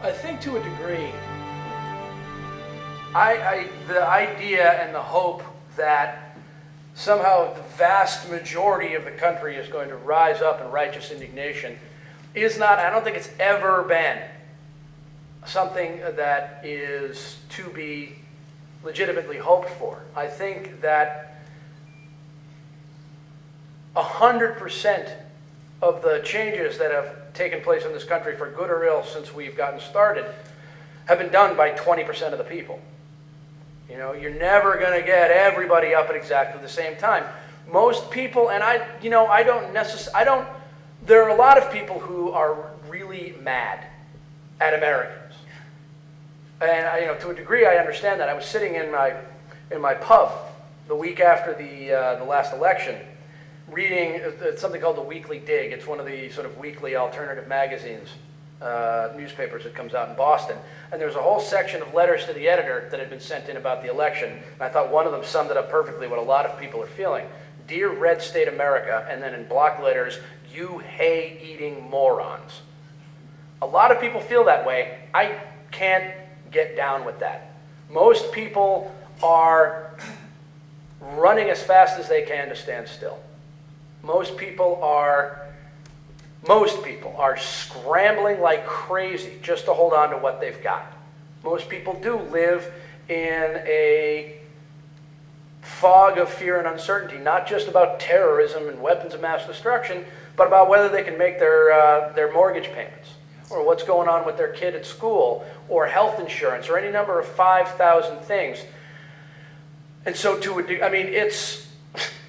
I think to a degree, the idea and the hope that somehow the vast majority of the country is going to rise up in righteous indignation is not, I don't think it's ever been something that is to be legitimately hoped for. I think that 100% of the changes that have taken place in this country, for good or ill, since we've gotten started, have been done by 20% of the people. You know, you're never going to get everybody up at exactly the same time. Most people, and there are a lot of people who are really mad at Americans. And to a degree, I understand that. I was sitting in my pub the week after the last election, reading something called the Weekly Dig. It's one of the sort of weekly alternative magazines, newspapers that comes out in Boston. And there's a whole section of letters to the editor that had been sent in about the election. And I thought one of them summed it up perfectly, what a lot of people are feeling. Dear Red State America, and then in block letters, you hay-eating morons. A lot of people feel that way. I can't get down with that. Most people are running as fast as they can to stand still. Most people are scrambling like crazy just to hold on to what they've got. Most people do live in a fog of fear and uncertainty, not just about terrorism and weapons of mass destruction, but about whether they can make their mortgage payments, or what's going on with their kid at school, or health insurance, or any number of 5,000 things. And so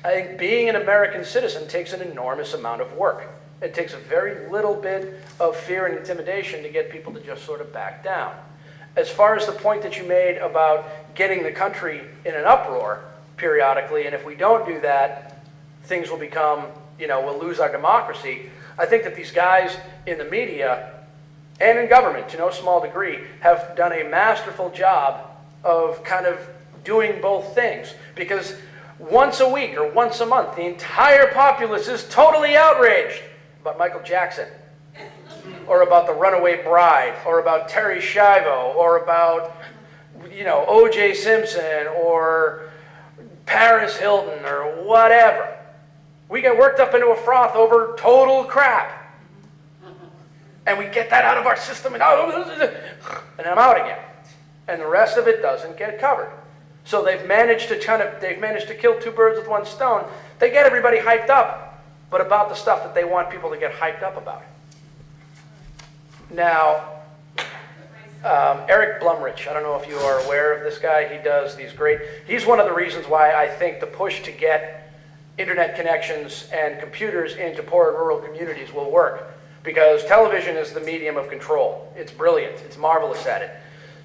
I think being an American citizen takes an enormous amount of work. It takes a very little bit of fear and intimidation to get people to just sort of back down. As far as the point that you made about getting the country in an uproar periodically, and if we don't do that, things will become, we'll lose our democracy. I think that these guys in the media and in government, to no small degree, have done a masterful job of kind of doing both things. Because once a week or once a month, the entire populace is totally outraged about Michael Jackson, or about the Runaway Bride, or about Terry Schiavo, or about, O.J. Simpson, or Paris Hilton, or whatever. We get worked up into a froth over total crap. And we get that out of our system, and I'm out again. And the rest of it doesn't get covered. So they've managed to kill two birds with one stone. They get everybody hyped up, but about the stuff that they want people to get hyped up about. Now, Eric Blumrich, I don't know if you are aware of this guy. He's one of the reasons why I think the push to get internet connections and computers into poor rural communities will work. Because television is the medium of control. It's brilliant. It's marvelous at it.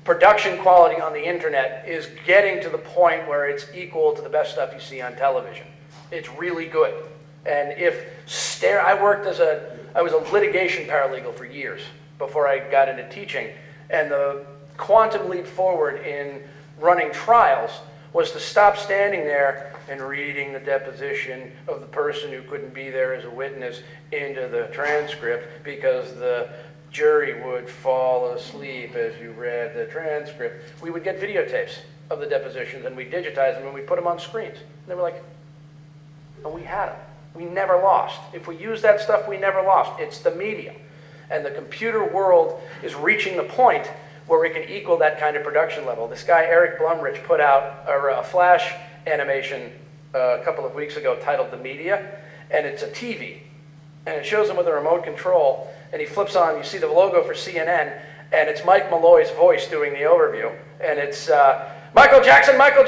Production quality on the internet is getting to the point where it's equal to the best stuff you see on television. It's really good. And I was a litigation paralegal for years before I got into teaching. And the quantum leap forward in running trials was to stop standing there and reading the deposition of the person who couldn't be there as a witness into the transcript, because the jury would fall asleep as you read the transcript. We would get videotapes of the depositions, and we digitize them, and we put them on screens. And they were like, and we had them. We never lost. If we use that stuff, we never lost. It's the medium. And the computer world is reaching the point where we can equal that kind of production level. This guy, Eric Blumrich, put out a Flash animation a couple of weeks ago titled The Media, and it's a TV. And it shows him with a remote control, and he flips on, you see the logo for CNN, and it's Mike Malloy's voice doing the overview. And it's Michael Jackson, Martha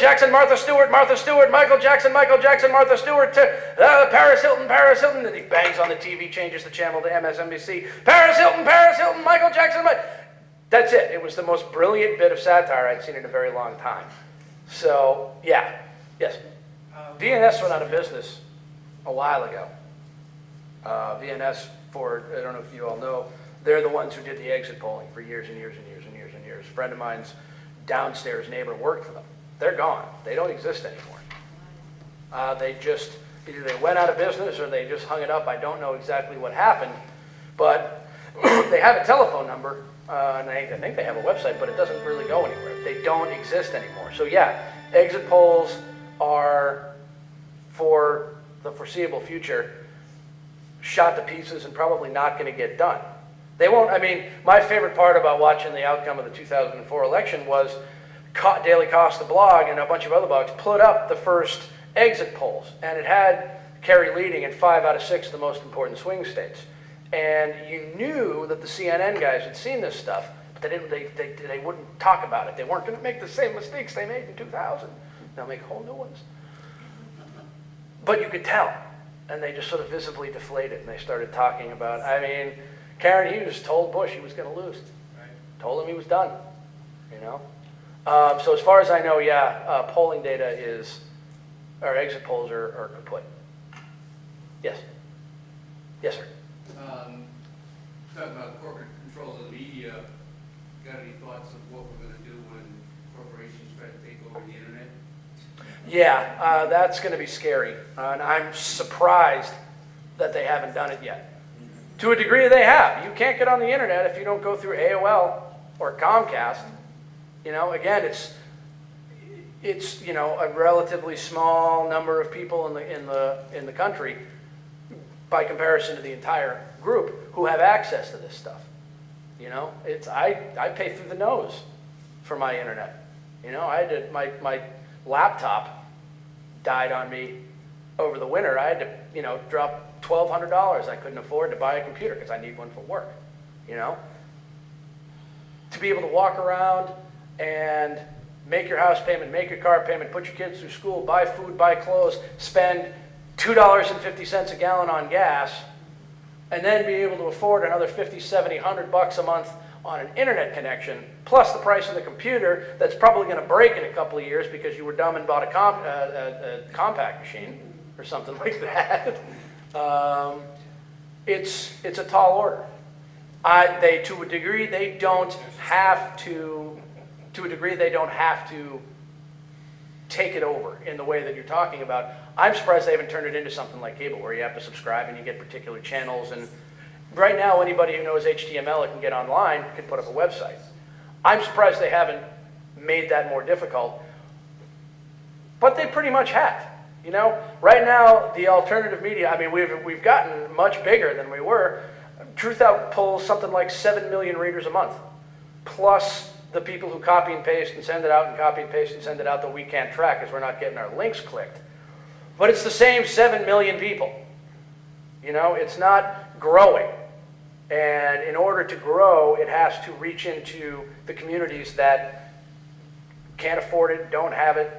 Stewart, Martha Stewart, Michael Jackson, Martha Stewart, Paris Hilton, and he bangs on the TV, changes the channel to MSNBC, Paris Hilton, Michael Jackson, That's it. It was the most brilliant bit of satire I'd seen in a very long time. So, yeah. Yes? VNS went out of business a while ago. VNS, I don't know if you all know, they're the ones who did the exit polling for years and years and years and years and years. A friend of mine's downstairs neighbor worked for them. They're gone. They don't exist anymore. Either they went out of business or they just hung it up. I don't know exactly what happened, but they have a telephone number And I think they have a website, but it doesn't really go anywhere. They don't exist anymore. So yeah, exit polls are, for the foreseeable future, shot to pieces and probably not going to get done. They won't, I mean, my favorite part about watching the outcome of the 2004 election was Daily Costa blog and a bunch of other blogs put up the first exit polls, and it had Kerry leading in 5 out of 6 of the most important swing states. And you knew that the CNN guys had seen this stuff, but they wouldn't talk about it. They weren't going to make the same mistakes they made in 2000. They'll make whole new ones. But you could tell, and they just sort of visibly deflated, and they started talking about, I mean, Karen Hughes told Bush he was going to lose. Right. Told him he was done, you know? So as far as I know, yeah, polling data is, or exit polls are kaput. Yes. Yes, sir. Talking about corporate control of the media, got any thoughts of what we're going to do when corporations try to take over the internet? Yeah, that's going to be scary. And I'm surprised that they haven't done it yet. To a degree, they have. You can't get on the internet if you don't go through AOL or Comcast. You know, again, it's you know, a relatively small number of people in the country by comparison to the entire group who have access to this stuff. You know, I pay through the nose for my internet. You know, I had to, my laptop died on me over the winter. I had to, you know, drop $1,200. I couldn't afford to buy a computer because I need one for work. You know, to be able to walk around and make your house payment, make your car payment, put your kids through school, buy food, buy clothes, spend $2.50 a gallon on gas, and then be able to afford another $50, $70, $100 a month on an internet connection, plus the price of the computer that's probably going to break in a couple of years because you were dumb and bought a compact machine or something like that. It's a tall order. To a degree, they don't have to. To a degree, they don't have to take it over in the way that you're talking about. I'm surprised they haven't turned it into something like cable, where you have to subscribe and you get particular channels. And right now, anybody who knows HTML and can get online can put up a website. I'm surprised they haven't made that more difficult, but they pretty much have. You know, right now, the alternative media, I mean, we've gotten much bigger than we were. Truth Out pulls something like 7 million readers a month, plus the people who copy and paste and send it out and copy and paste and send it out that we can't track because we're not getting our links clicked. But it's the same 7 million people. You know, it's not growing. And in order to grow, it has to reach into the communities that can't afford it, don't have it.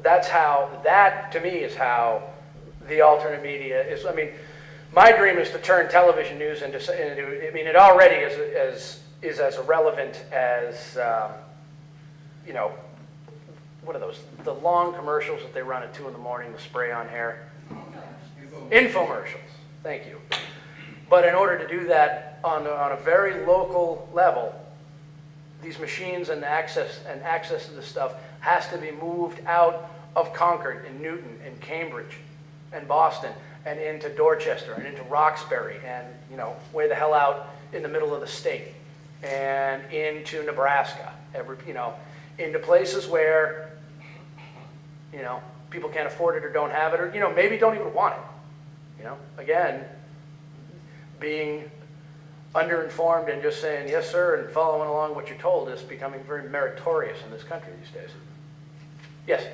That to me is how the alternate media is. I mean, my dream is to turn television news into I mean, it already is as irrelevant as, you know, what are those? The long commercials that they run at 2 in the morning, the spray on hair. Infomercials. Thank you. But in order to do that on a very local level, these machines and access to this stuff has to be moved out of Concord and Newton and Cambridge and Boston and into Dorchester and into Roxbury and, you know, way the hell out in the middle of the state and into Nebraska, you know, into places where, you know, people can't afford it or don't have it or, you know, maybe don't even want it. You know, again, being underinformed and just saying yes sir and following along what you're told is becoming very meritorious in this country these days. Yes?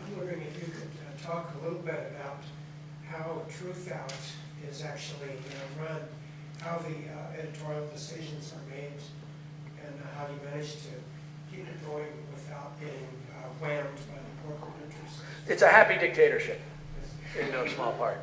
I'm wondering if you could talk a little bit about how Truth Out is actually run, how the editorial decisions are made, and how you manage to keep it going without being whammed by the corporate interests. It's a happy dictatorship, in no small part.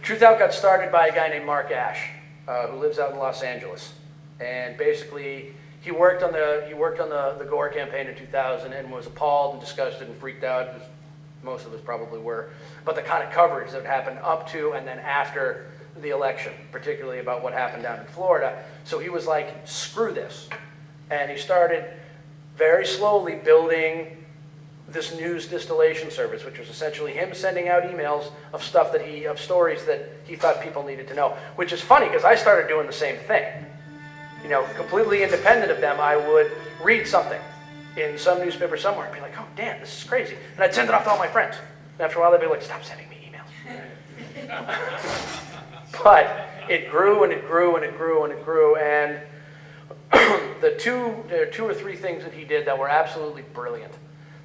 Truth Out got started by a guy named Mark Ash, who lives out in Los Angeles, and basically he worked on the Gore campaign in 2000 and was appalled and disgusted and freaked out, as most of us probably were, but the kind of coverage that happened up to and then after the election, particularly about what happened down in Florida. So he was like, screw this. And he started very slowly building this news distillation service, which was essentially him sending out emails of stuff of stories that he thought people needed to know. Which is funny, because I started doing the same thing. You know, completely independent of them, I would read something in some newspaper somewhere and be like, oh, damn, this is crazy. And I'd send it off to all my friends. And after a while, they'd be like, stop sending me emails. But it grew and it grew and it grew and it grew. And there are two or three things that he did that were absolutely brilliant.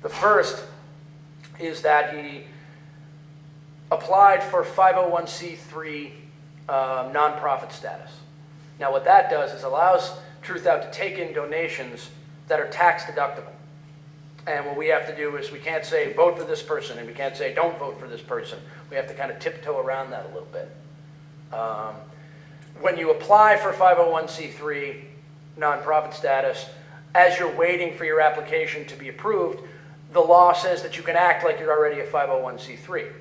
The first is that he applied for 501c3 nonprofit status. Now what that does is allows Truth Out to take in donations that are tax deductible. And what we have to do is we can't say vote for this person and we can't say don't vote for this person. We have to kind of tiptoe around that a little bit. When you apply for 501c3 nonprofit status, as you're waiting for your application to be approved, the law says that you can act like you're already a 501c3.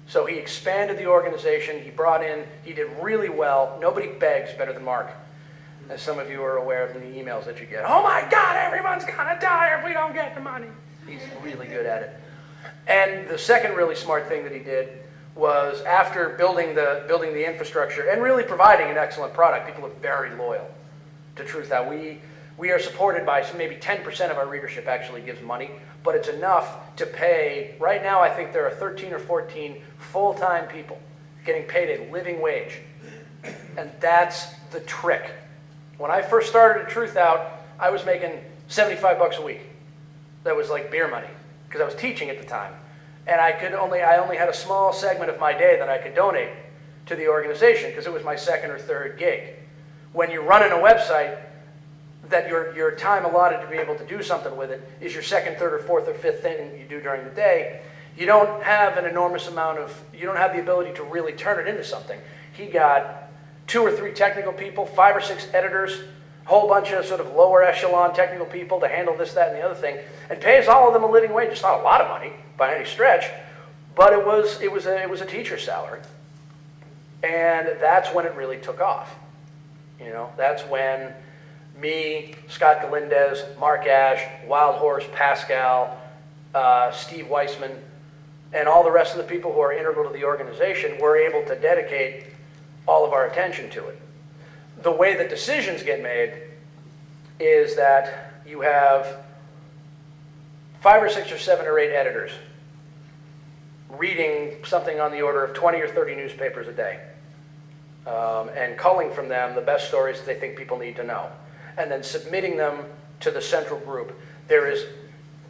So he expanded the organization, he did really well. Nobody begs better than Mark, as some of you are aware of in the emails that you get. Oh my God, everyone's gonna die if we don't get the money. He's really good at it. And the second really smart thing that he did was after building the infrastructure and really providing an excellent product, people are very loyal to Truth Out. We are supported by maybe 10% of our readership actually gives money, but it's enough to pay. Right now, I think there are 13 or 14 full-time people getting paid a living wage. And that's the trick. When I first started at Truth Out, I was making $75 a week. That was like beer money, because I was teaching at the time. And I only had a small segment of my day that I could donate to the organization, because it was my second or third gig. When you're running a website, that your time allotted to be able to do something with it is your second, third, or fourth, or fifth thing you do during the day, you don't have an enormous amount of, you don't have the ability to really turn it into something. He got 2 or 3 technical people, 5 or 6 editors, a whole bunch of sort of lower echelon technical people to handle this, that, and the other thing, and pays all of them a living wage. It's not a lot of money by any stretch, but it was a teacher's salary. And that's when it really took off. You know, that's when me, Scott Galindez, Mark Ash, Wild Horse, Pascal, Steve Weissman, and all the rest of the people who are integral to the organization were able to dedicate all of our attention to it. The way that decisions get made is that you have 5 or 6 or 7 or 8 editors reading something on the order of 20 or 30 newspapers a day, and culling from them the best stories that they think people need to know, and then submitting them to the central group. There is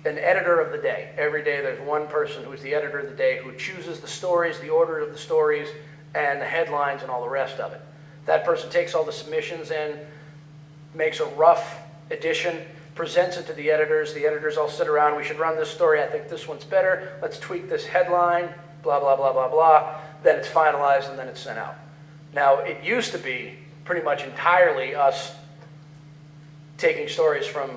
an editor of the day. Every day there's one person who's the editor of the day who chooses the stories, the order of the stories, and the headlines and all the rest of it. That person takes all the submissions in, makes a rough edition, presents it to the editors. The editors all sit around, we should run this story, I think this one's better, let's tweak this headline, blah, blah, blah, blah, blah. Then it's finalized and then it's sent out. Now, it used to be pretty much entirely us taking stories from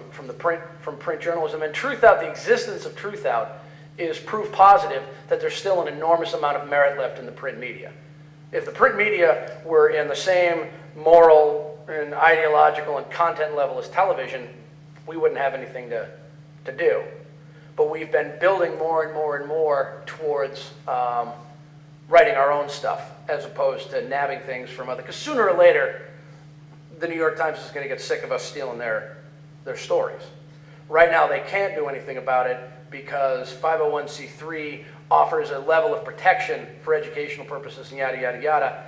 print journalism. And Truth Out, the existence of Truth Out is proof positive that there's still an enormous amount of merit left in the print media. If the print media were in the same moral and ideological and content level as television, we wouldn't have anything to do. But we've been building more and more and more towards writing our own stuff as opposed to nabbing things from other, because sooner or later, the New York Times is going to get sick of us stealing their stories. Right now, they can't do anything about it because 501c3 offers a level of protection for educational purposes and yada, yada, yada,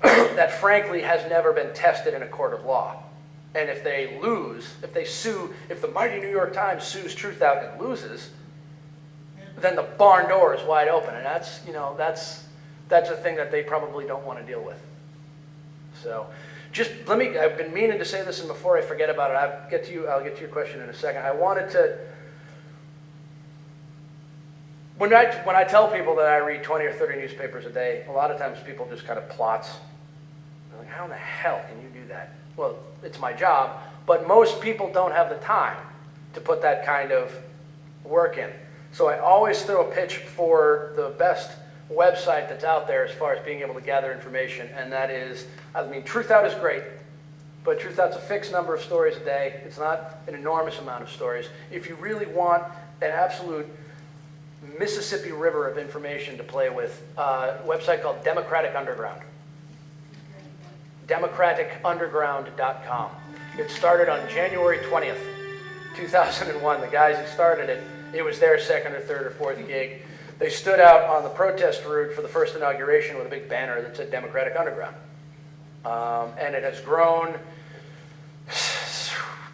that frankly has never been tested in a court of law. And if they lose, if they sue, if the mighty New York Times sues Truth Out and loses, then the barn door is wide open. And that's, you know, that's a thing that they probably don't want to deal with. So just let me, I've been meaning to say this, and before I forget about it, I'll get to your question in a second. I wanted to, when I tell people that I read 20 or 30 newspapers a day, a lot of times people just kind of plots. They're like, how in the hell can you do that? Well, it's my job, but most people don't have the time to put that kind of work in. So I always throw a pitch for the best website that's out there as far as being able to gather information, and that is, I mean, Truth Out is great, but Truth Out's a fixed number of stories a day. It's not an enormous amount of stories. If you really want an absolute Mississippi River of information to play with. A website called Democratic Underground. DemocraticUnderground.com. It started on January 20th, 2001. The guys who started it, it was their second or third or fourth gig. They stood out on the protest route for the first inauguration with a big banner that said Democratic Underground. And it has grown.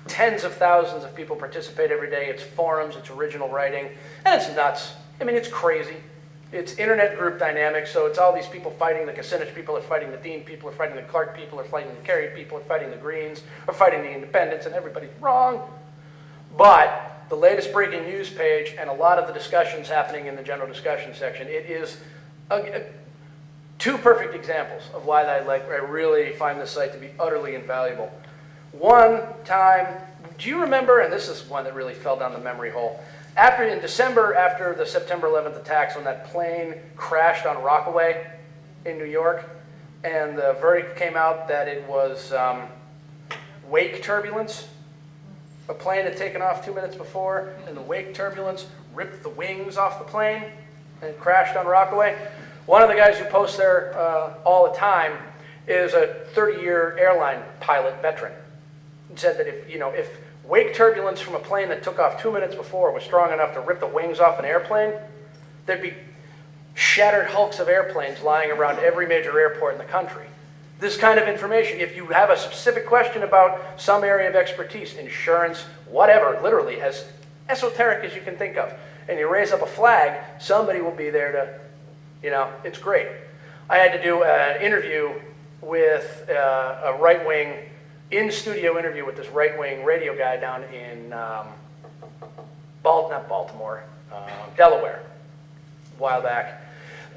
Tens of thousands of people participate every day. It's forums, it's original writing, and it's nuts. I mean, it's crazy. It's internet group dynamics, so it's all these people fighting. The Kucinich people are fighting the Dean people, are fighting the Clark people, are fighting the Kerry people, are fighting the Greens, are fighting the independents, and everybody's wrong. But the latest breaking news page and a lot of the discussions happening in the general discussion section, it is two perfect examples of why I really find this site to be utterly invaluable. One time, do you remember, and this is one that really fell down the memory hole, in December, after the September 11th attacks, when that plane crashed on Rockaway in New York, and the verdict came out that it was wake turbulence. A plane had taken off 2 minutes before, and the wake turbulence ripped the wings off the plane and crashed on Rockaway. One of the guys who posts there all the time is a 30-year airline pilot veteran. He said that if wake turbulence from a plane that took off 2 minutes before was strong enough to rip the wings off an airplane, there'd be shattered hulks of airplanes lying around every major airport in the country. This kind of information, if you have a specific question about some area of expertise, insurance, whatever, literally as esoteric as you can think of, and you raise up a flag, somebody will be there to, it's great. I had to do an interview with a right-wing, in-studio interview with this right-wing radio guy down in, not Baltimore, Delaware, a while back.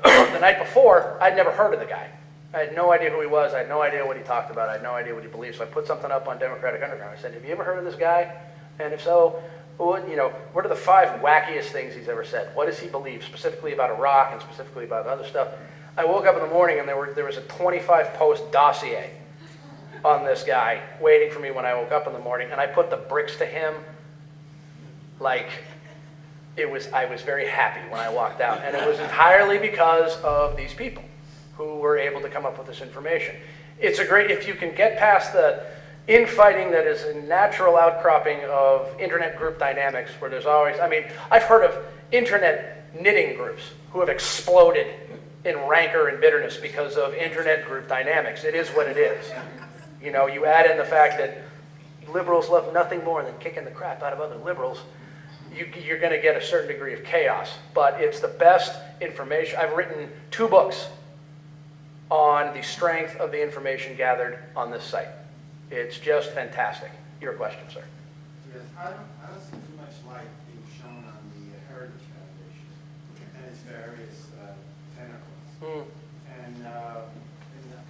The night before, I'd never heard of the guy. I had no idea who he was. I had no idea what he talked about. I had no idea what he believed. So I put something up on Democratic Underground. I said, have you ever heard of this guy? And if so, what are the 5 wackiest things he's ever said? What does he believe, specifically about Iraq and specifically about other stuff? I woke up in the morning and there was a 25-post dossier on this guy waiting for me when I woke up in the morning. And I put the bricks to him like I was very happy when I walked out. And it was entirely because of these people who were able to come up with this information. It's if you can get past the infighting that is a natural outcropping of internet group dynamics, where there's always, I've heard of internet knitting groups who have exploded in rancor and bitterness because of internet group dynamics. It is what it is. You add in the fact that liberals love nothing more than kicking the crap out of other liberals, you're going to get a certain degree of chaos. But it's the best information. I've written 2 books on the strength of the information gathered on this site. It's just fantastic. Your question, sir. Yes, I don't see too much light being shown on the Heritage Foundation and its various tentacles. And in the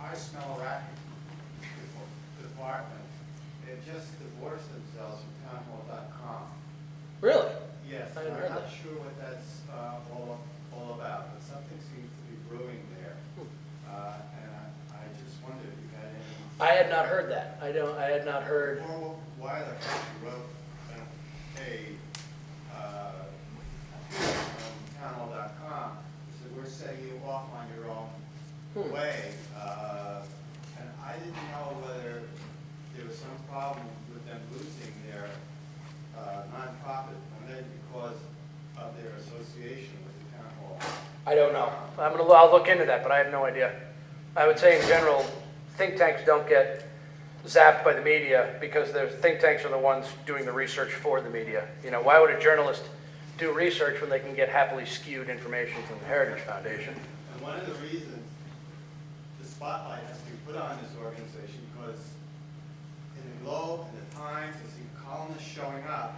I Smell Rat department, they've just divorced themselves from townhall.com. Really? Yes, I I'm hadn't heard not that. sure what that's all about, but something seems to be brewing there. And I just wondered if you had any. I had not heard that. I had not heard. Or why the person wrote townhall.com, said we're setting you off on your own way. And I didn't know whether there was some problem with them losing their nonprofit permit because of their association with the town hall. I don't know. I'll look into that, but I have no idea. I would say in general, think tanks don't get zapped by the media because the think tanks are the ones doing the research for the media. Why would a journalist do research when they can get happily skewed information from the Heritage Foundation? And one of the reasons the spotlight has to be put on this organization because in the Globe and the Times, you see columnists showing up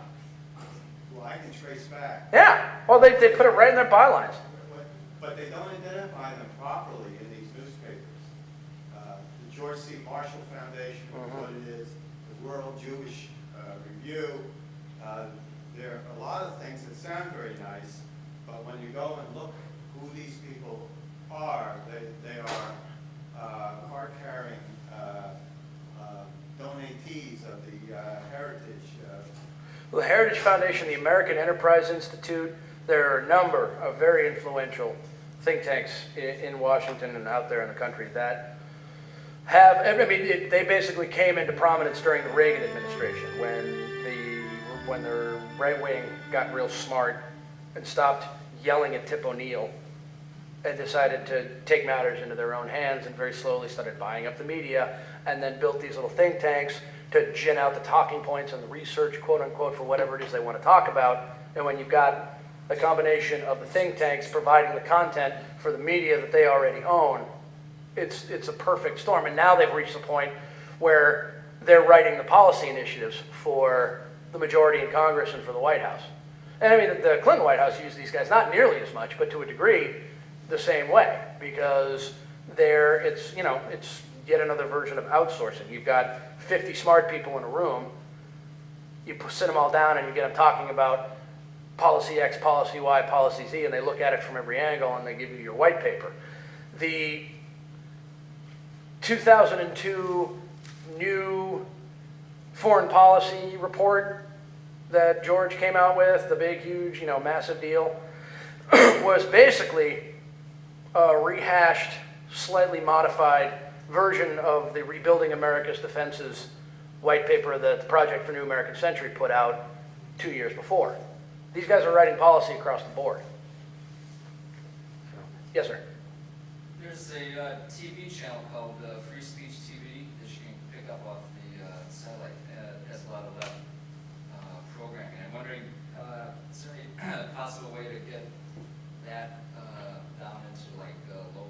who I can trace back. Yeah. Well, they put it right in their bylines. But they don't identify them properly in these newspapers. The George C. Marshall Foundation, what it is, the World Jewish Review. There are a lot of things that sound very nice, but when you go and look who these people are, they are card-carrying donatees of the Heritage. Well, the Heritage Foundation, the American Enterprise Institute, There are a number of very influential think tanks in Washington and out there in the country that have, I mean, they basically came into prominence during the Reagan administration when the right wing got real smart and stopped yelling at Tip O'Neill and decided to take matters into their own hands and very slowly started buying up the media and then built these little think tanks to gin out the talking points and the research, quote unquote, for whatever it is they want to talk about. And when you've got a combination of the think tanks providing the content for the media that they already own, it's a perfect storm. And now they've reached the point where they're writing the policy initiatives for the majority in Congress and for the White House. And I mean, the Clinton White House used these guys, not nearly as much, but to a degree, the same way, because it's yet another version of outsourcing. You've got 50 smart people in a room, you sit them all down and you get them talking about policy X, policy Y, policy Z, and they look at it from every angle and they give you your white paper. The 2002 new foreign policy report that George came out with, the big, huge, massive deal, was basically a rehashed, slightly modified version of the Rebuilding America's Defenses white paper that the Project for New American Century put out 2 years before. These guys are writing policy across the board. Yes, sir. There's a TV channel called Free Speech TV that you can pick up off the satellite. It has a lot of left programming. I'm wondering, is there any possible way to get that down into like local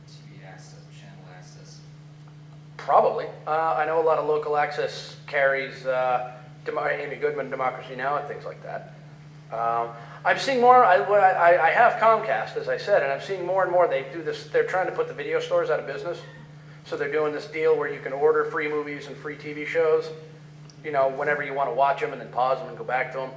TV access, channel access? Probably. I know a lot of local access carries Amy Goodman, Democracy Now! And things like that. I'm seeing more, I have Comcast, as I said, and I'm seeing more and more they do this, they're trying to put the video stores out of business. So they're doing this deal where you can order free movies and free TV shows, whenever you want to watch them and then pause them and go back to them.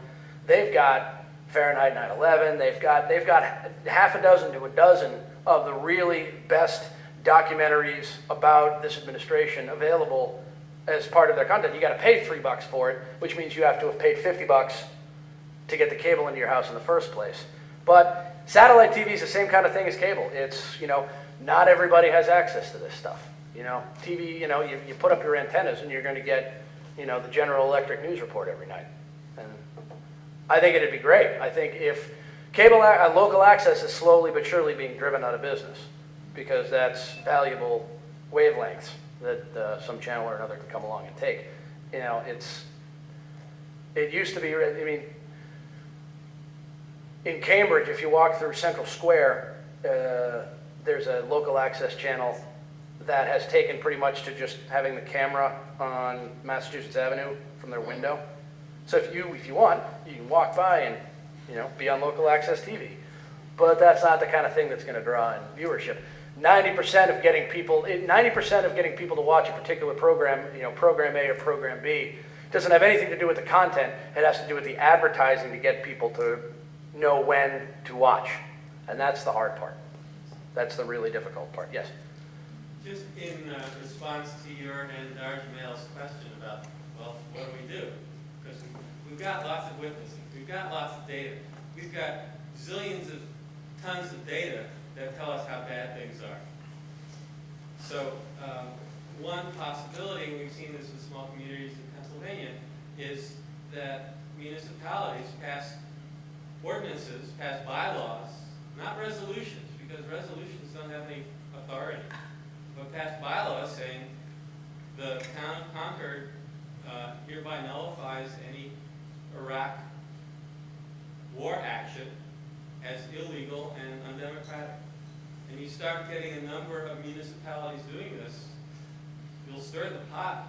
They've got Fahrenheit 9/11, they've got half a dozen to a dozen of the really best documentaries about this administration available as part of their content. You got to pay $3 for it, which means you have to have paid $50 to get the cable into your house in the first place. But satellite TV is the same kind of thing as cable. It's, not everybody has access to this stuff. TV, you put up your antennas and you're going to get, the General Electric news report every night. And I think it'd be great. I think if local access is slowly but surely being driven out of business, because that's valuable wavelengths that some channel or another can come along and take. It used to be, in Cambridge, if you walk through Central Square, there's a local access channel that has taken pretty much to just having the camera on Massachusetts Avenue from their window. So if you want, you can walk by and be on local access TV. But that's not the kind of thing that's going to draw in viewership. 90% of getting people to watch a particular program, program A or program B, doesn't have anything to do with the content. It has to do with the advertising to get people to know when to watch. And that's the hard part. That's the really difficult part. Yes? Just in response to your and Darj Mail's question about, well, what do we do? Because we've got lots of witnesses. We've got lots of data. We've got zillions of tons of data that tell us how bad things are. So one possibility, and we've seen this in small communities in Pennsylvania, is that municipalities pass ordinances, pass bylaws, not resolutions, because resolutions don't have any authority, but pass bylaws saying the town of Concord hereby nullifies any Iraq war action as illegal and undemocratic. And you start getting a number of municipalities doing this, you'll stir the pot.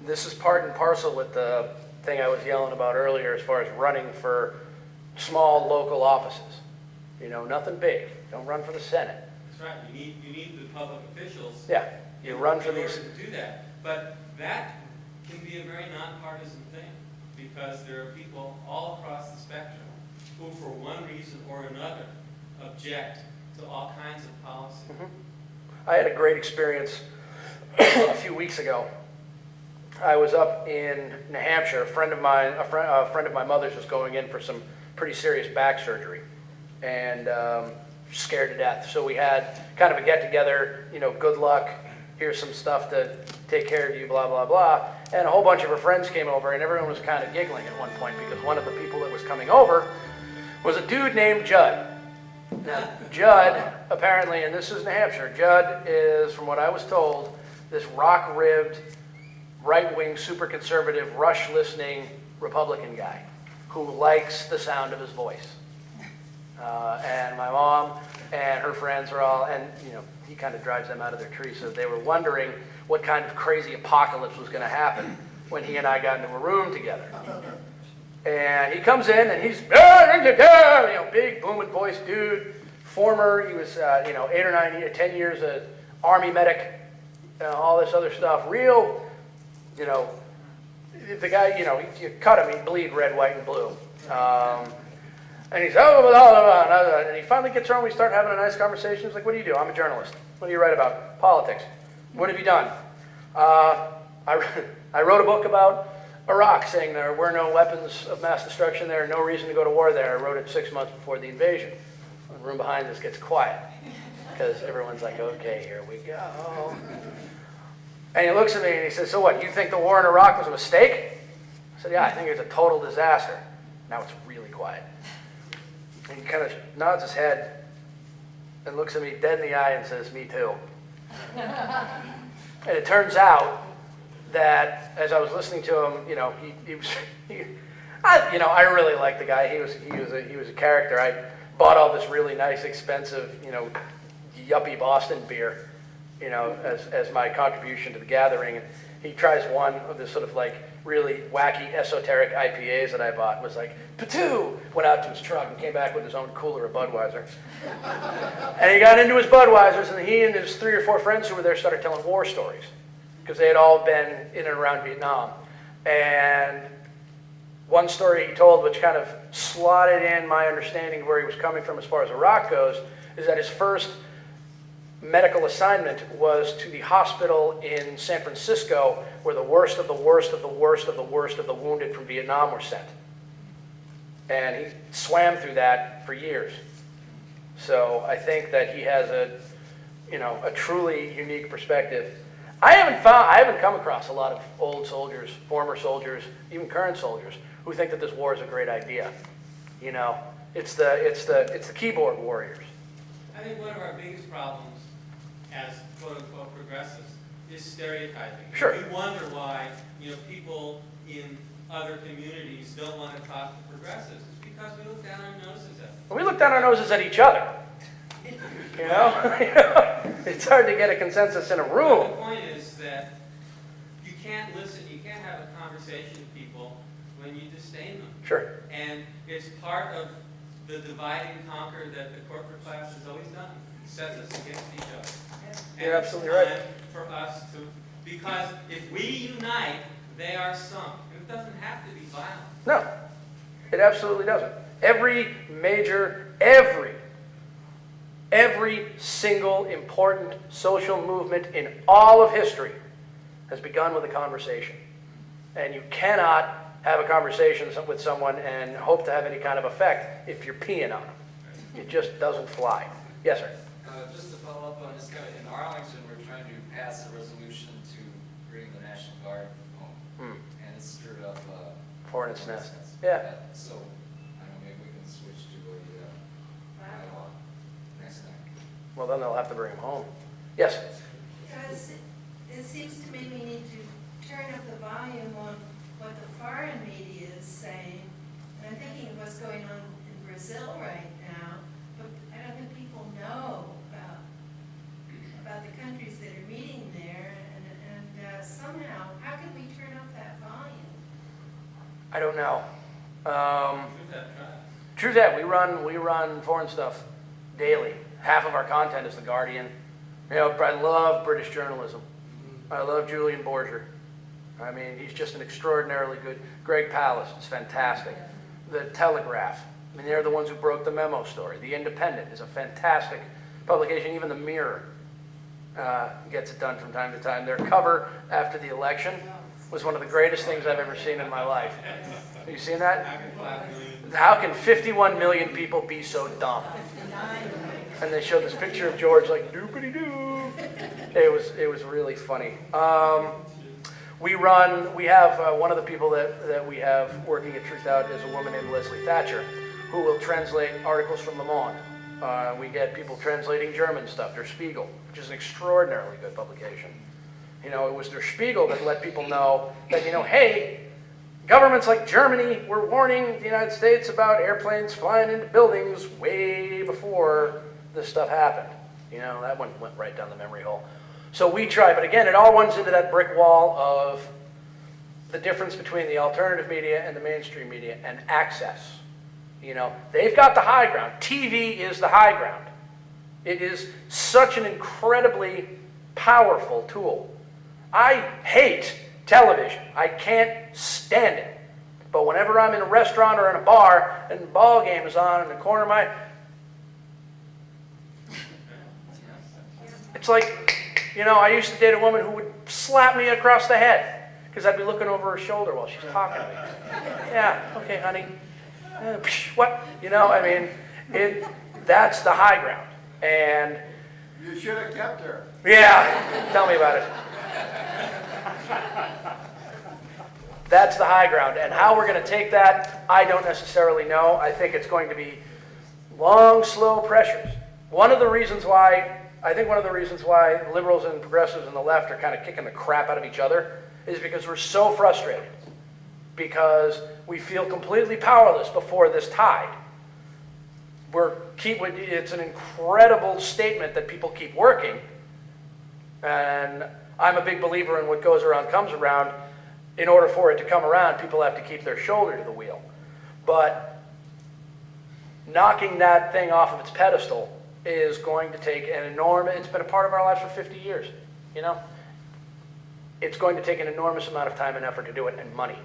This is part and parcel with the thing I was yelling about earlier as far as running for small local offices. Nothing big. Don't run for the Senate. That's right. You need the public officials. Yeah, you run for these. In order to do that. But that can be a very nonpartisan thing, because there are people all across the spectrum who, for one reason or another, object to all kinds of policy. I had a great experience a few weeks ago. I was up in New Hampshire. A friend of my mother's was going in for some pretty serious back surgery, and scared to death. So we had kind of a get-together, you know, good luck, here's some stuff to take care of you, blah, blah, blah. And a whole bunch of her friends came over, and everyone was kind of giggling at one point because one of the people that was coming over was a dude named Judd. Now, Judd, apparently, and this is New Hampshire, Judd is, from what I was told, this rock-ribbed, right-wing, super conservative, Rush-listening Republican guy who likes the sound of his voice. And my mom and her friends are all, and you know, he kind of drives them out of their tree, so they were wondering what kind of crazy apocalypse was going to happen when he and I got into a room together. And he comes in and he's, you know, big booming voice dude, former, he was, you know, 8 or 9 years, 10 years a Army medic, all this other stuff, real, you know, the guy, you know, you cut him, he'd bleed red, white, and blue. And he's, and he finally gets around, we start having a nice conversation. He's like, what do you do? I'm a journalist. What do you write about? Politics. What have you done? I wrote a book about Iraq, saying there were no weapons of mass destruction there, no reason to go to war there. I wrote it 6 months before the invasion. The room behind us gets quiet, because everyone's like, okay, here we go. And he looks at me and he says, so what, you think the war in Iraq was a mistake? I said, yeah, I think it was a total disaster. Now it's really quiet. And he kind of nods his head and looks at me dead in the eye and says, me too. And it turns out that as I was listening to him, you know, I really liked the guy. He was a character. I bought all this really nice, expensive, you know, yuppie Boston beer, you know, as my contribution to the gathering. And he tries one of this sort of like really wacky, esoteric IPAs that I bought. Was like, patoo! Went out to his truck and came back with his own cooler of Budweiser. And he got into his Budweisers, and he and his 3 or 4 friends who were there started telling war stories, because they had all been in and around Vietnam. And one story he told, which kind of slotted in my understanding of where he was coming from as far as Iraq goes, is that his first medical assignment was to the hospital in San Francisco, where the worst of the worst of the worst of the worst of the wounded from Vietnam were sent. And he swam through that for years. So I think that he has a truly unique perspective. I haven't come across a lot of old soldiers, former soldiers, even current soldiers, who think that this war is a great idea. You know, it's the keyboard warriors. I think one of our biggest problems as quote-unquote progressives is stereotyping. Sure. We wonder why, you know, people in other communities don't want to talk to progressives. It's because we look down our noses at them. We look down our noses at each other. You know? It's hard to get a consensus in a room. But the point is that you can't listen, you can't have a conversation with people when you disdain them. Sure. And it's part of the divide and conquer that the corporate class has always done. It sets us against each other. You're And absolutely it's right. time for us to, because if we unite, they are sunk. It doesn't have to be violent. No, it absolutely doesn't. Every single important social movement in all of history has begun with a conversation. And you cannot have a conversation with someone and hope to have any kind of effect if you're peeing on them. It just doesn't fly. Yes, sir. Just to follow up on this, kind of in Arlington, we're trying to pass a resolution to bring the National Guard home, and it's stirred up Hornet's nest. Yeah. So, I don't know, maybe we can switch to a bylaw next time. Well, then they'll have to bring them home. Yes. It seems to me we need to turn up the volume on what the foreign media is saying. And I'm thinking of what's going on in Brazil right now, but I don't think people know about the countries that are meeting there. And somehow, how can we turn up that volume? I don't know. Who's that try? True that. We run foreign stuff daily. Half of our content is The Guardian. You know, I love British journalism. I love Julian Borger. I mean, he's just an extraordinarily good. Greg Palast is fantastic. The Telegraph. I mean, they're the ones who broke the memo story. The Independent is a fantastic publication. Even the Mirror gets it done from time to time. Their cover after the election was one of the greatest things I've ever seen in my life. Have you seen that? How can 5 million? How can 51 million people be so dumb? And they showed this picture of George like, doopity-doo. It was really funny. We have one of the people that we have working at Truth Out is a woman named Leslie Thatcher, who will translate articles from Le Monde. We get people translating German stuff, Der Spiegel, which is an extraordinarily good publication. You know, it was Der Spiegel that let people know that, you know, hey, governments like Germany were warning the United States about airplanes flying into buildings way before this stuff happened. You know, that one went right down the memory hole. So we try, but again, it all runs into that brick wall of the difference between the alternative media and the mainstream media and access. You know, they've got the high ground. TV is the high ground. It is such an incredibly powerful tool. I hate television. I can't stand it. But whenever I'm in a restaurant or in a bar and the ball game is on in the corner of my... It's like, you know, I used to date a woman who would slap me across the head because I'd be looking over her shoulder while she's talking to me. Yeah, okay, honey. What? You know, I mean, that's the high ground. And... You should have kept her. Yeah, tell me about it. That's the high ground. And how we're going to take that, I don't necessarily know. I think it's going to be long, slow pressures. One of the reasons why liberals and progressives and the left are kind of kicking the crap out of each other is because we're so frustrated. Because we feel completely powerless before this tide. It's an incredible statement that people keep working. And I'm a big believer in what goes around comes around. In order for it to come around, people have to keep their shoulder to the wheel. But knocking that thing off of its pedestal is going to take it's been a part of our lives for 50 years, you know? It's going to take an enormous amount of time and effort to do it, and money.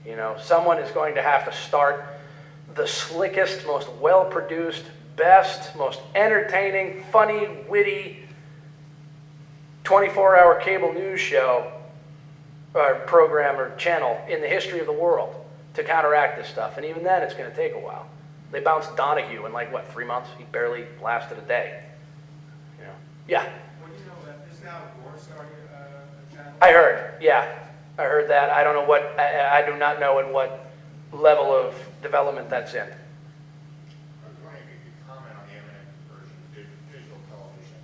You know, someone is going to have to start the slickest, most well-produced, best, most entertaining, funny, witty 24-hour cable news show or program or channel in the history of the world to counteract this stuff. And even then, it's going to take a while. They bounced Donahue in 3 months? He barely lasted a day. You know? Yeah? Well, you know that there's now Gore starting a channel. I heard, yeah. I heard that. I don't know I do not know in what level of development that's in. I was wondering if you could comment on the imminent conversion of digital television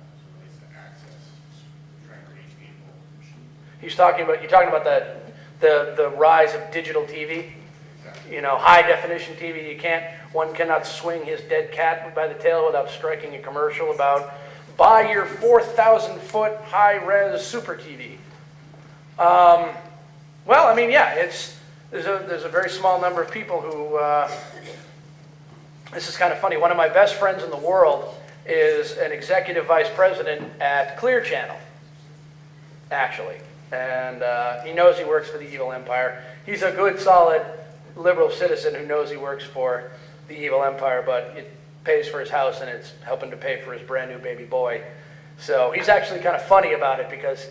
as it relates to access, trying to reach people. You're talking about the rise of digital TV? You know, high definition TV. One cannot swing his dead cat by the tail without striking a commercial about buy your 4,000 foot high res super TV. Well, I mean, yeah, there's a very small number of people who, this is kind of funny. One of my best friends in the world is an executive vice president at Clear Channel, actually. And he knows he works for the evil empire. He's a good, solid, liberal citizen who knows he works for the evil empire, but it pays for his house and it's helping to pay for his brand new baby boy. So he's actually kind of funny about it because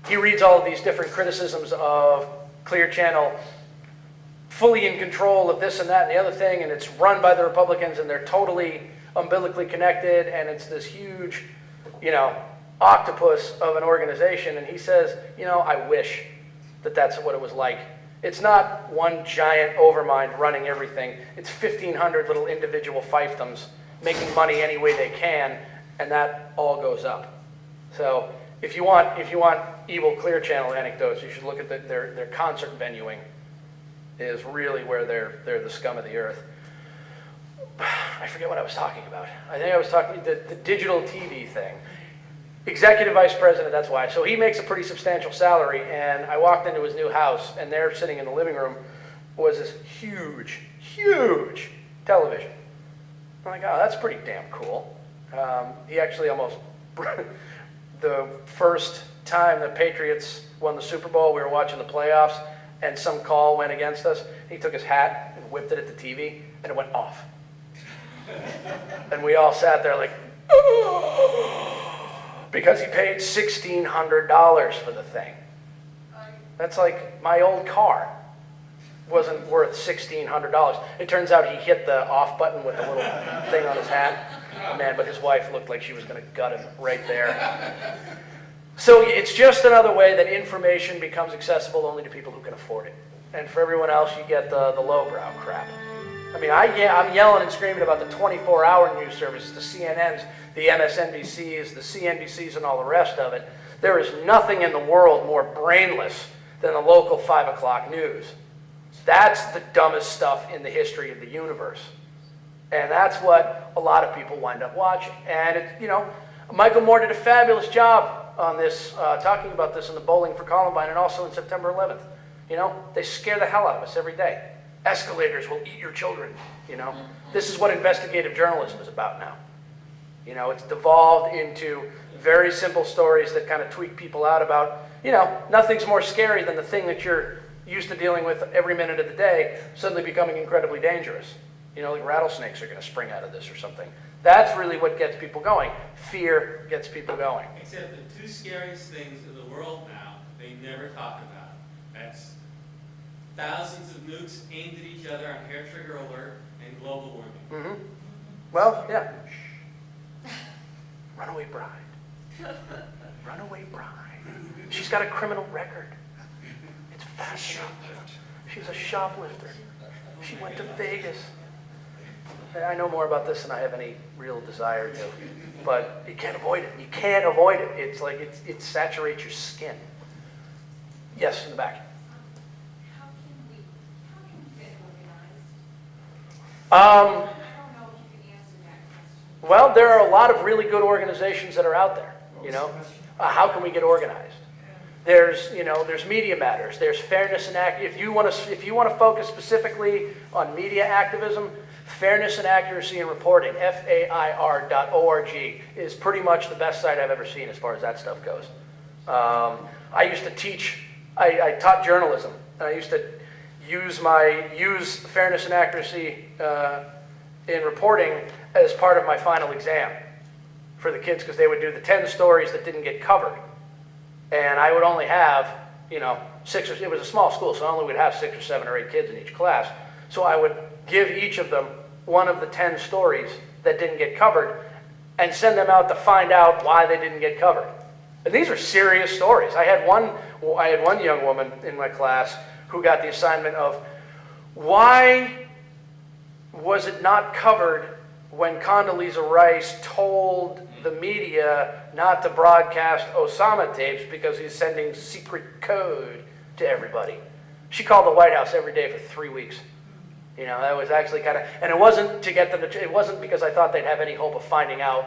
he reads all of these different criticisms of Clear Channel fully in control of this and that and the other thing, and it's run by the Republicans and they're totally umbilically connected, and it's this huge, you know, octopus of an organization. And he says, you know, I wish that that's what it was like. It's not one giant overmind running everything. It's 1,500 little individual fiefdoms making money any way they can, and that all goes up. So if you want evil Clear Channel anecdotes, you should look at their concert venuing is really where they're the scum of the earth. I forget what I was talking about. I think I was talking the digital TV thing. Executive vice president, that's why. So he makes a pretty substantial salary, and I walked into his new house, and there sitting in the living room was this huge, huge television. I'm like, oh, that's pretty damn cool. He actually almost, the first time the Patriots won the Super Bowl, we were watching the playoffs, and some call went against us. He took his hat and whipped it at the TV, and it went off. And we all sat there like, oh, because he paid $1,600 for the thing. Oh, That's like my old car wasn't worth $1,600. It turns out he hit the off button with the little thing on his hat. Man, but his wife looked like she was going to gut him right there. So it's just another way that information becomes accessible only to people who can afford it. And for everyone else, you get the lowbrow crap. I mean, I'm yelling and screaming about the 24-hour news services, the CNNs, the MSNBCs, the CNBCs, and all the rest of it. There is nothing in the world more brainless than the local 5 o'clock news. That's the dumbest stuff in the history of the universe. And that's what a lot of people wind up watching. And, Michael Moore did a fabulous job on this, talking about this in the Bowling for Columbine and also in September 11th. They scare the hell out of us every day. Escalators will eat your children, This is what investigative journalism is about now. It's devolved into very simple stories that kind of tweak people out about, nothing's more scary than the thing that you're used to dealing with every minute of the day suddenly becoming incredibly dangerous. Like rattlesnakes are going to spring out of this or something. That's really what gets people going. Fear gets people going. Except the two scariest things in the world now, they never talk about. That's thousands of nukes aimed at each other on hair trigger alert and global warming. Mm-hmm. Well, yeah. Shh. Runaway bride. Runaway bride. She's got a criminal record. It's fascinating. She's a shoplifter. She went to Vegas. I know more about this than I have any real desire to, but you can't avoid it. You can't avoid it. It's like it saturates your skin. Yes, in the back. How can we get organized? Um, I don't know if you can answer that question. well, there are a lot of really good organizations that are out there. How can we get organized? There's Media Matters. There's Fairness and If you want to focus specifically on media activism, Fairness and Accuracy in Reporting, FAIR.org, is pretty much the best site I've ever seen as far as that stuff goes. I used to teach. I taught journalism, and I used to use Fairness and Accuracy in Reporting as part of my final exam for the kids, because they would do the 10 stories that didn't get covered. And I would only have, it was a small school, so I only would have 6 or 7 or 8 kids in each class. So I would give each of them one of the 10 stories that didn't get covered and send them out to find out why they didn't get covered. And these are serious stories. I had one young woman in my class who got the assignment of, why was it not covered when Condoleezza Rice told the media not to broadcast Osama tapes because he's sending secret code to everybody? She called the White House every day for 3 weeks. That was actually kind of, and it wasn't to get them to, it wasn't because I thought they'd have any hope of finding out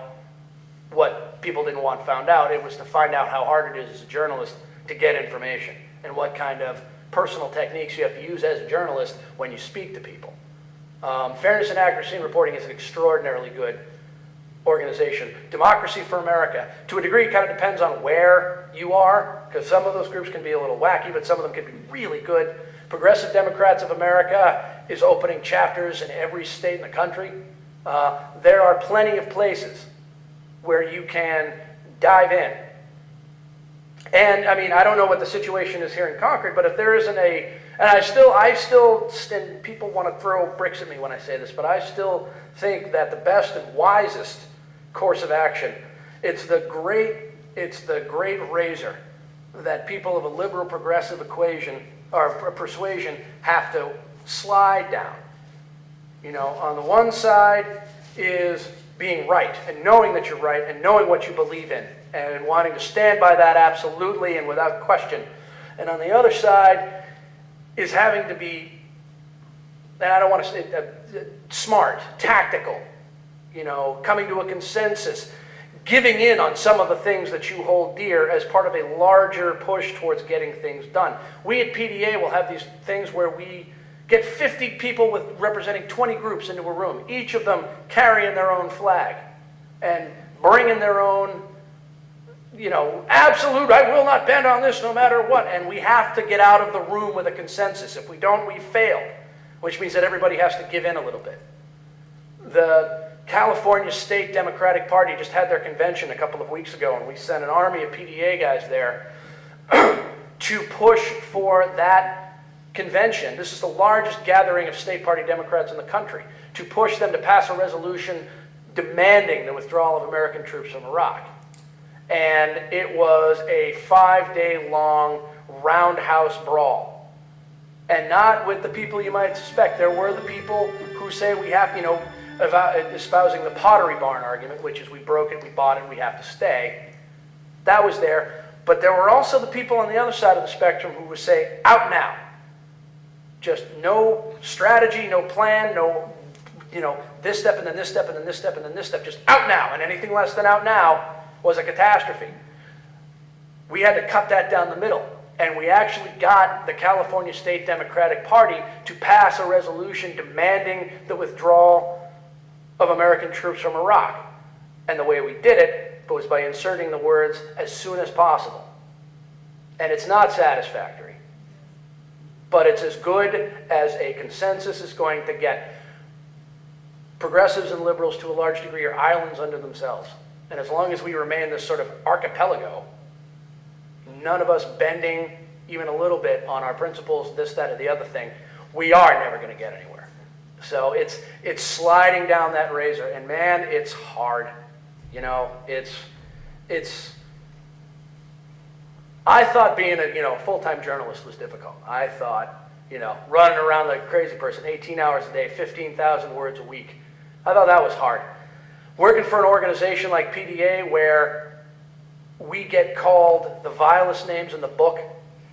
what people didn't want found out. It was to find out how hard it is as a journalist to get information and what kind of personal techniques you have to use as a journalist when you speak to people. Fairness and Accuracy in Reporting is an extraordinarily good organization. Democracy for America, to a degree, kind of depends on where you are, because some of those groups can be a little wacky, but some of them can be really good. Progressive Democrats of America is opening chapters in every state in the country. There are plenty of places where you can dive in. And I don't know what the situation is here in Concord, but if there isn't and I still, and people want to throw bricks at me when I say this, but I still think that the best and wisest course of action, it's the great razor that people of a liberal progressive equation or persuasion have to slide down. On the one side is being right and knowing that you're right and knowing what you believe in and wanting to stand by that absolutely and without question. And on the other side is having to be, and I don't want to say smart, tactical, coming to a consensus, giving in on some of the things that you hold dear as part of a larger push towards getting things done. We at PDA will have these things where we get 50 people representing 20 groups into a room, each of them carrying their own flag and bringing their own, absolute, I will not bend on this no matter what. And we have to get out of the room with a consensus. If we don't, we fail, which means that everybody has to give in a little bit. The California State Democratic Party just had their convention a couple of weeks ago, and we sent an army of PDA guys there to push for that convention. This is the largest gathering of state party Democrats in the country, to push them to pass a resolution demanding the withdrawal of American troops from Iraq. And it was a 5-day-long roundhouse brawl. And not with the people you might suspect. There were the people who say we have, espousing the Pottery Barn argument, which is we broke it, we bought it, we have to stay. That was there. But there were also the people on the other side of the spectrum who would say, out now. Just no strategy, no plan, no, this step and then this step and then this step and then this step, just out now. And anything less than out now was a catastrophe. We had to cut that down the middle. And we actually got the California State Democratic Party to pass a resolution demanding the withdrawal of American troops from Iraq. And the way we did it was by inserting the words, as soon as possible. And it's not satisfactory, but it's as good as a consensus is going to get. Progressives and liberals, to a large degree, are islands unto themselves. And as long as we remain this sort of archipelago, none of us bending even a little bit on our principles, this, that, or the other thing, we are never going to get anywhere. So it's sliding down that razor, and man, it's hard. I thought being a full-time journalist was difficult. I thought, running around like a crazy person, 18 hours a day, 15,000 words a week. I thought that was hard. Working for an organization like PDA where we get called the vilest names in the book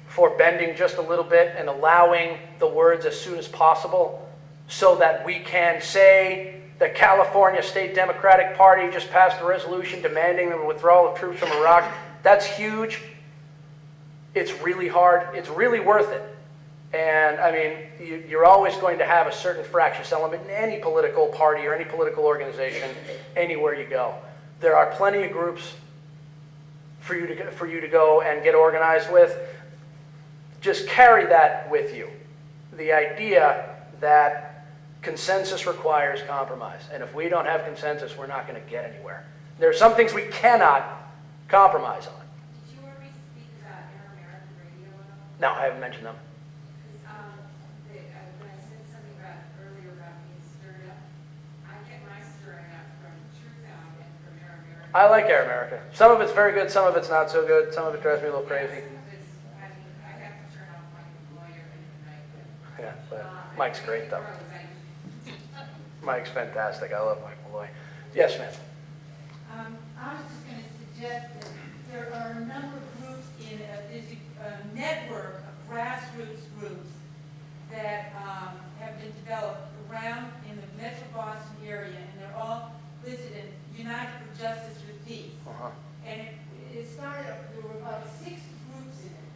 for bending just a little bit and allowing the words as soon as possible so that we can say the California State Democratic Party just passed a resolution demanding the withdrawal of troops from Iraq. That's huge. It's really hard. It's really worth it. And I mean, you're always going to have a certain fractious element in any political party or any political organization anywhere you go. There are plenty of groups for you to go and get organized with. Just carry that with you. The idea that consensus requires compromise. And if we don't have consensus, we're not going to get anywhere. There are some things we cannot compromise on. Did you already speak about Air American Radio at all? No, I haven't mentioned them. Because when I said something earlier about being stirred up, I get my stirring up from Truth Out and from Air America. I like Air America. Some of it's very good, some of it's not so good, some of it drives me a little crazy. I have to turn off my lawyer every night. Yeah, but Mike's great though. Mike's fantastic. I love Mike Malloy. Yes, ma'am. I was just going to suggest that there are a number of groups there's a network of grassroots groups that have been developed around in the Metro Boston area, and they're all listed in United for Justice for Peace. And it started, there were about 6 groups in it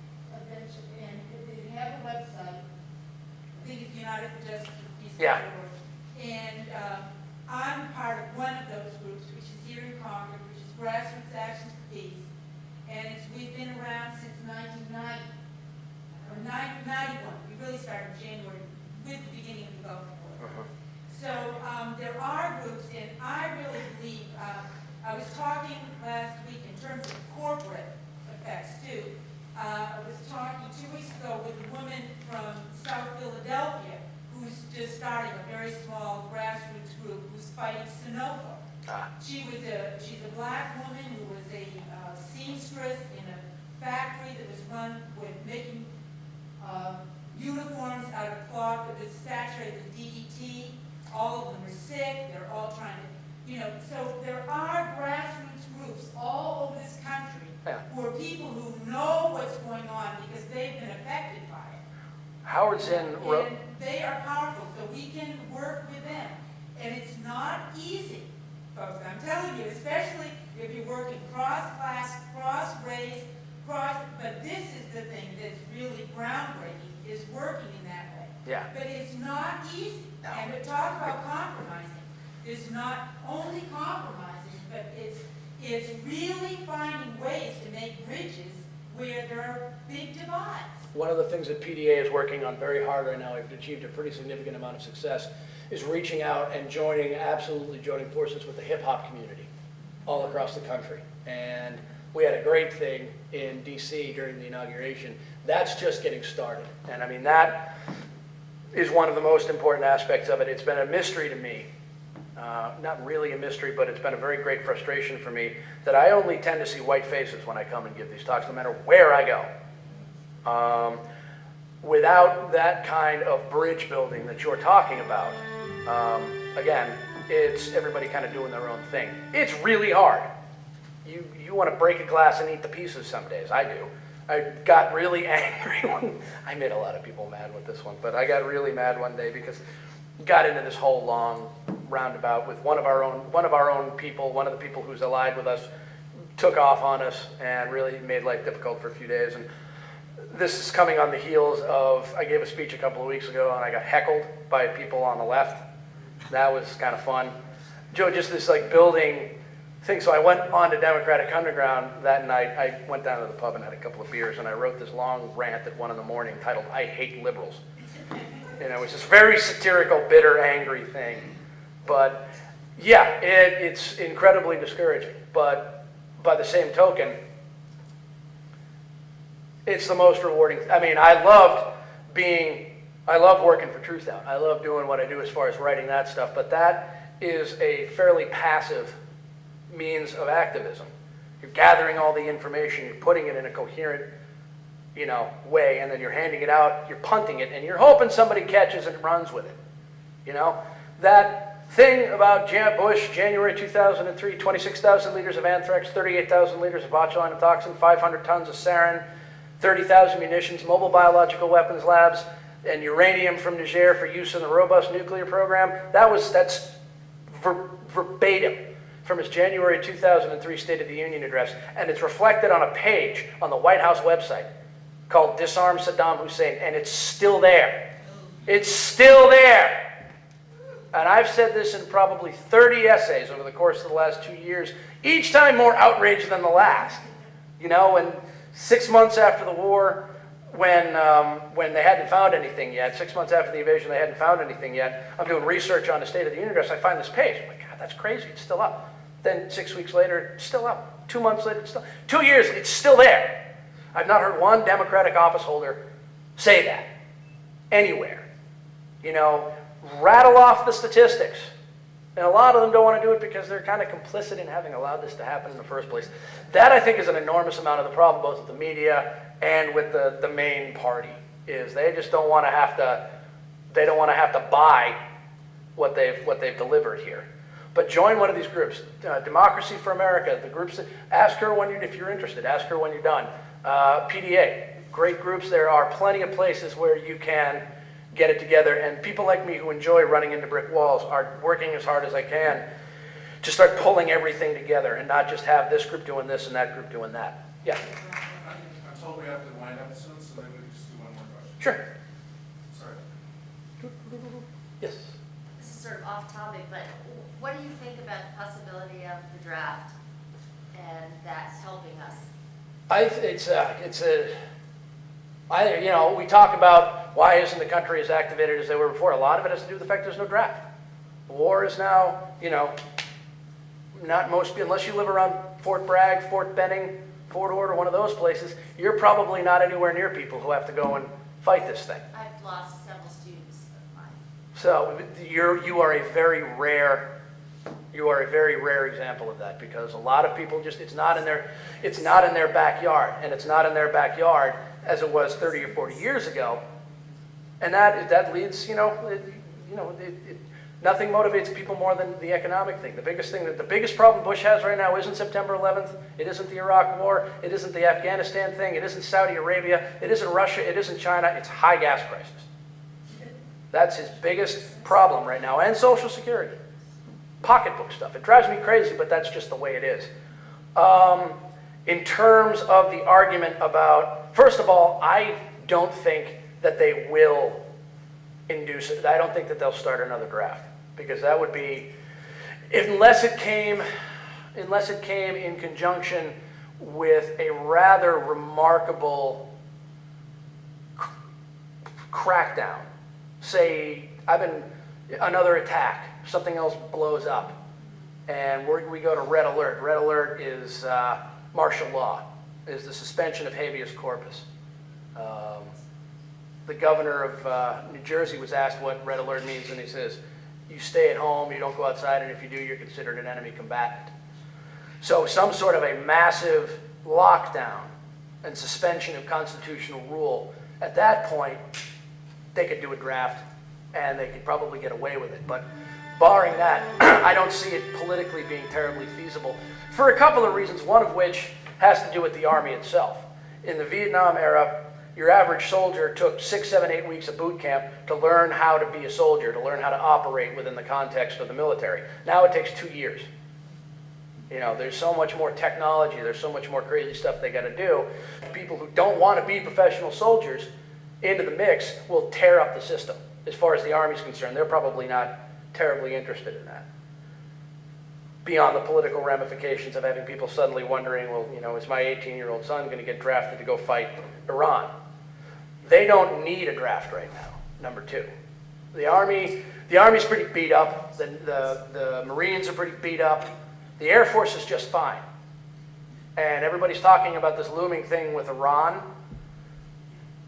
eventually, and they have a website. I think it's United for Justice for Peace. Yeah. And I'm part of one of those groups, which is here in Concord, which is Grassroots Action for Peace. And we've been around since 1990, or 1991. We really started in January with the beginning of the Gulf War. So there are groups, and I really believe, I was talking last week in terms of corporate effects too. I was talking 2 weeks ago with a woman from South Philadelphia who's just starting a very small grassroots group who's fighting Sunoco. She's a black woman who was a seamstress in a factory that was run with making uniforms out of cloth that was saturated with DDT. All of them are sick. They're all trying to, so there are grassroots groups all over this country who are people who know what's going on because they've been affected by it. Howard Zinn wrote. And they are powerful, so we can work with them. And it's not easy, folks. I'm telling you, especially if you're working cross-class, cross-race, but this is the thing that's really groundbreaking, is working in that way. Yeah. But it's not easy. No. And to talk about compromising, it's not only compromising, but it's really finding ways to make bridges where there are big divides. One of the things that PDA is working on very hard right now, we've achieved a pretty significant amount of success, is reaching out and absolutely joining forces with the hip-hop community all across the country. And we had a great thing in DC during the inauguration That's just getting started. And I mean, that is one of the most important aspects of it. It's been a mystery to me. Not really a mystery, but it's been a very great frustration for me that I only tend to see white faces when I come and give these talks, no matter where I go. Without that kind of bridge building that you're talking about, again, it's everybody kind of doing their own thing. It's really hard. You want to break a glass and eat the pieces some days. I do. I got really angry I made a lot of people mad with this one, but I got really mad one day because got into this whole long roundabout with one of our own people, one of the people who's allied with us, took off on us and really made life difficult for a few days. And this is coming on the heels of, I gave a speech a couple of weeks ago and I got heckled by people on the left. That was kind of fun. Joe, just this like building thing. So I went on to Democratic Underground that night. I went down to the pub and had a couple of beers and I wrote this long rant at 1 in the morning titled, "I Hate Liberals." You know, it was this very satirical, bitter, angry thing. But yeah, it's incredibly discouraging. But by the same token, it's the most rewarding. I mean, I love working for Truth Out. I love doing what I do as far as writing that stuff. But that is a fairly passive means of activism. You're gathering all the information, you're putting it in a coherent, way, and then you're handing it out, you're punting it, and you're hoping somebody catches and runs with it. That thing about Bush, January 2003, 26,000 liters of anthrax, 38,000 liters of botulinum toxin, 500 tons of sarin, 30,000 munitions, mobile biological weapons labs, and uranium from Niger for use in the robust nuclear program. That's verbatim from his January 2003 State of the Union address, and it's reflected on a page on the White House website called Disarm Saddam Hussein, and it's still there. It's still there. And I've said this in probably 30 essays over the course of the last 2 years, each time more outraged than the last. And 6 months after the war, when they hadn't found anything yet, 6 months after the invasion, they hadn't found anything yet, I'm doing research on the State of the Union address, I find this page. I'm like, God, that's crazy, it's still up. Then 6 weeks later, it's still up. 2 months later, it's still 2 years, it's still there. I've not heard one Democratic office holder say that anywhere. Rattle off the statistics. And a lot of them don't want to do it because they're kind of complicit in having allowed this to happen in the first place. That, I think, is an enormous amount of the problem, both with the media and with the main party, is they just don't want to have to buy what they've delivered here. But join one of these groups, Democracy for America, the groups that, ask her if you're interested, ask her when you're done. PDA, great groups. There are plenty of places where you can get it together, and people like me who enjoy running into brick walls are working as hard as I can to start pulling everything together and not just have this group doing this and that group doing that. Yeah? I'm told we have to wind up soon, so maybe we can just do one more question. Sure. Sorry. Yes. This is sort of off topic, but what do you think about the possibility of the draft and that's helping us? We talk about why isn't the country as activated as they were before. A lot of it has to do with the fact there's no draft. War is now, not most, unless you live around Fort Bragg, Fort Benning, Fort Ord, or one of those places, you're probably not anywhere near people who have to go and fight this thing. I've lost several students of mine. So you are a very rare example of that, because a lot of people it's not in their backyard, and it's not in their backyard as it was 30 or 40 years ago, and that leads nothing motivates people more than the economic thing. The biggest problem Bush has right now isn't September 11th. It isn't the Iraq War. It isn't the Afghanistan thing. It isn't Saudi Arabia. It isn't Russia. It isn't China. It's high gas prices. That's his biggest problem right now, and Social Security. Pocketbook stuff. It drives me crazy, but that's just the way it is. In terms of the argument about, first of all, I don't think that they will induce it. I don't think that they'll start another draft, because that would be, unless it came in conjunction with a rather remarkable crackdown. Say, another attack, something else blows up, and we go to red alert. Red alert is martial law, is the suspension of habeas corpus. The governor of New Jersey was asked what red alert means, and he says, you stay at home, you don't go outside, and if you do, you're considered an enemy combatant. So some sort of a massive lockdown and suspension of constitutional rule, at that point, they could do a draft, and they could probably get away with it. But barring that, I don't see it politically being terribly feasible for a couple of reasons, one of which has to do with the Army itself. In the Vietnam era, your average soldier took 6, 7, 8 weeks of boot camp to learn how to be a soldier, to learn how to operate within the context of the military. Now it takes 2 years. You know, there's so much more technology, there's so much more crazy stuff they got to do. People who don't want to be professional soldiers into the mix will tear up the system. As far as the Army's concerned, they're probably not terribly interested in that. Beyond the political ramifications of having people suddenly wondering, well, you know, is my 18-year-old son going to get drafted to go fight Iran? They don't need a draft right now, number two. The Army's pretty beat up. The Marines are pretty beat up. The Air Force is just fine. And everybody's talking about this looming thing with Iran.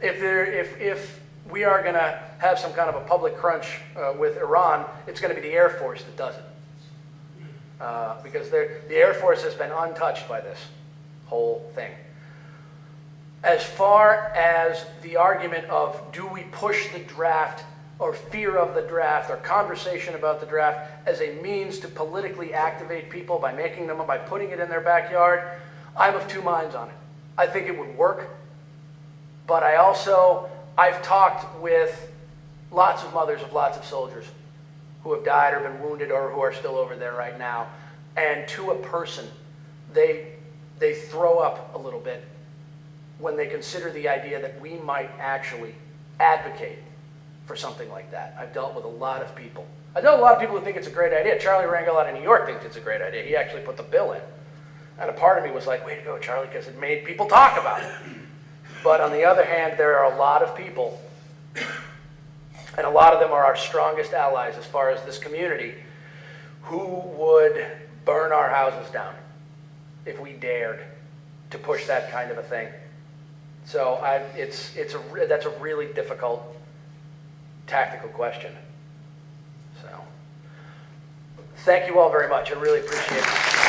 If we are going to have some kind of a public crunch with Iran, it's going to be the Air Force that does it. Because the Air Force has been untouched by this whole thing. As far as the argument of do we push the draft or fear of the draft or conversation about the draft as a means to politically activate people by putting it in their backyard, I'm of two minds on it. I think it would work, but I've talked with lots of mothers of lots of soldiers who have died or been wounded or who are still over there right now, and to a person, they throw up a little bit when they consider the idea that we might actually advocate for something like that. I've dealt with a lot of people. I know a lot of people who think it's a great idea. Charlie Rangel out of New York thinks it's a great idea. He actually put the bill in. And a part of me was like, way to go, Charlie, because it made people talk about it. But on the other hand, there are a lot of people, and a lot of them are our strongest allies as far as this community, who would burn our houses down if we dared to push that kind of a thing. So that's a really difficult tactical question. So thank you all very much. I really appreciate it.